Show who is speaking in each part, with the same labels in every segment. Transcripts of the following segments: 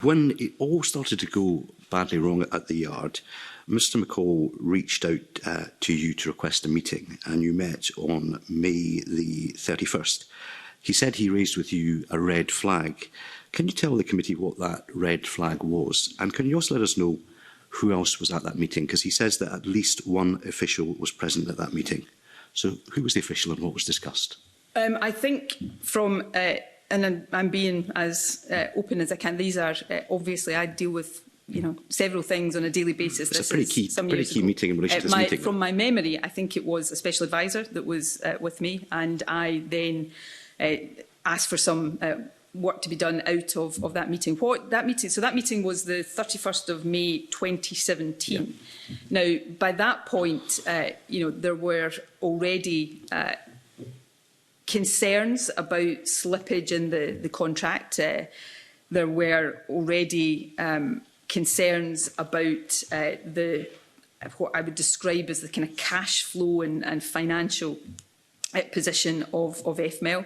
Speaker 1: When it all started to go badly wrong at the yard, Mr McColl reached out to you to request a meeting, and you met on May the 31st. He said he raised with you a red flag. Can you tell the committee what that red flag was? And can you also let us know who else was at that meeting? Because he says that at least one official was present at that meeting. So who was the official and what was discussed? I think from, and I'm being as open as I can, these are, obviously I deal with several things on a daily basis. It's a pretty key meeting in relation to this meeting.
Speaker 2: From my memory, I think it was a special advisor that was with me, and I then asked for some work to be done out of that meeting. That meeting was the 31st of May 2017. Yeah. Now, by that point, there were already concerns about slippage in the contract. There were already concerns about what I would describe as the kind of cash flow and financial position of FML.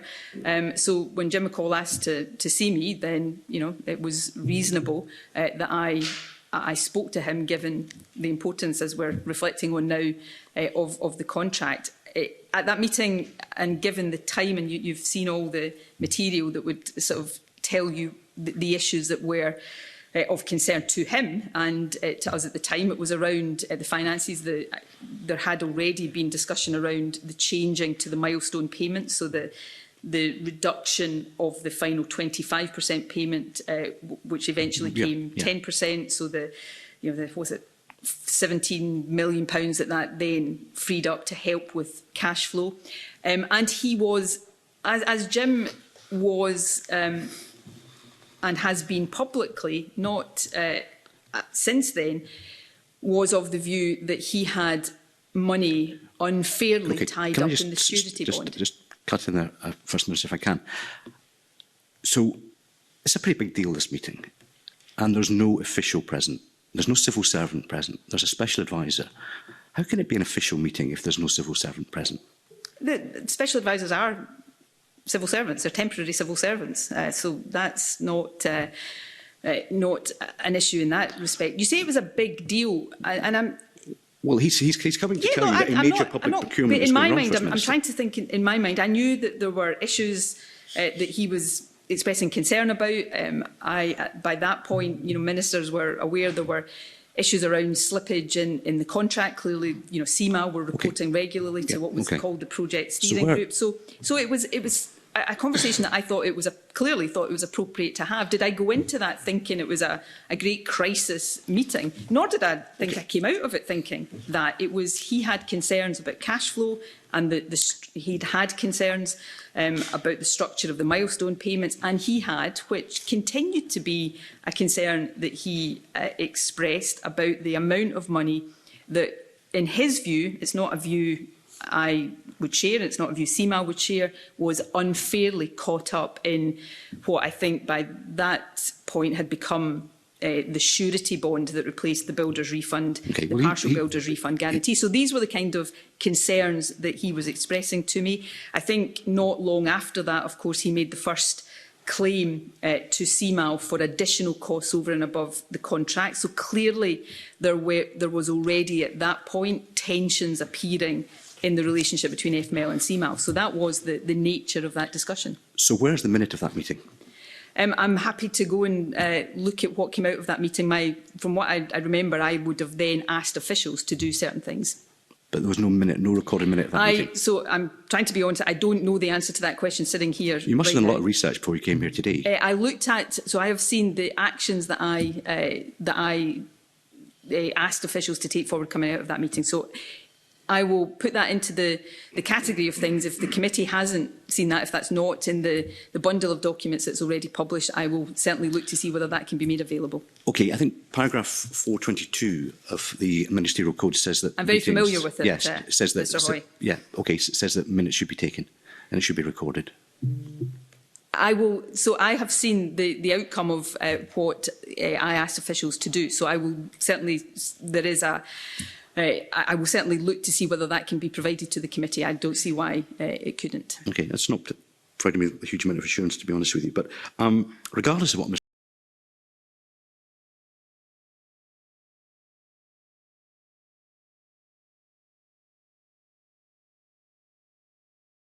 Speaker 2: So when Jim McColl asked to see me, then it was reasonable that I spoke to him, given the importance, as we're reflecting on now, of the contract. At that meeting, and given the time, and you've seen all the material that would sort of tell you the issues that were of concern to him and to us at the time, it was around the finances. There had already been discussion around the changing to the milestone payment, so the reduction of the final 25% payment, which eventually came 10%. So was it £17 million that then freed up to help with cash flow. And he was, as Jim was and has been publicly, not since then, was of the view that he had money unfairly tied up in the surety bond.
Speaker 1: Just cut in there first, if I can. So it's a pretty big deal, this meeting, and there's no official present. There's no civil servant present. There's a special advisor. How can it be an official meeting if there's no civil servant present? The
Speaker 2: special advisors are civil servants. They're temporary civil servants. So that's not an issue in that respect. You say it was a big deal, and I'm...
Speaker 1: Well, he's coming to tell you that a major public procurement is going wrong for us,
Speaker 2: I'm trying to think in my mind. I knew that there were issues that he was expressing concern about. By that point, ministers were aware there were issues around slippage in the contract. Clearly, CMA were reporting regularly to what was called the project steering group. So it was a conversation that I thought clearly thought it was appropriate to have. Did I go into that thinking it was a great crisis meeting? Nor did I think I came out of it thinking that. It was, he had concerns about cash flow, and he'd had concerns about the structure of the milestone payments, and he had, which continued to be a concern that he expressed, about the amount of money that, in his view, it's not a view I would share, and it's not a view CMA would share, was unfairly caught up in what I think by that point had become the surety bond that replaced the builder's refund, the partial builder's refund guarantee. So these were the kind of concerns that he was expressing to me. I think not long after that, of course, he made the first claim to CMA for additional costs over and above the contract. So clearly there was already at that point tensions appearing in the relationship between FML and CMA. So that was the nature of that discussion.
Speaker 1: So where's the minute of that meeting?
Speaker 2: I'm happy to go and look at what came out of that meeting. From what I remember, I would have then asked officials to do certain things.
Speaker 1: But there was no recorded minute of that meeting?
Speaker 2: So I'm trying to be honest, I don't know the answer to that question sitting here.
Speaker 1: You must have done a lot of research before you came here today.
Speaker 2: I looked at, so I have seen the actions that I asked officials to take forward coming out of that meeting. So I will put that into the category of things. If the committee hasn't seen that, if that's not in the bundle of documents that's already published, I will certainly look to see whether that can be made available. OK, I think paragraph 422 of the Ministerial Code says that... I'm very familiar with it, yes, it says that, Mr. Hoy. Yeah, OK, it says that minutes should be taken and it should be recorded. So I have seen the outcome of what I asked officials to do. So I will certainly, I will certainly look to see whether that can be provided to the committee. I don't see why it couldn't. OK, that's not providing me with a huge amount of assurance, to be honest with you. But regardless of what Mr.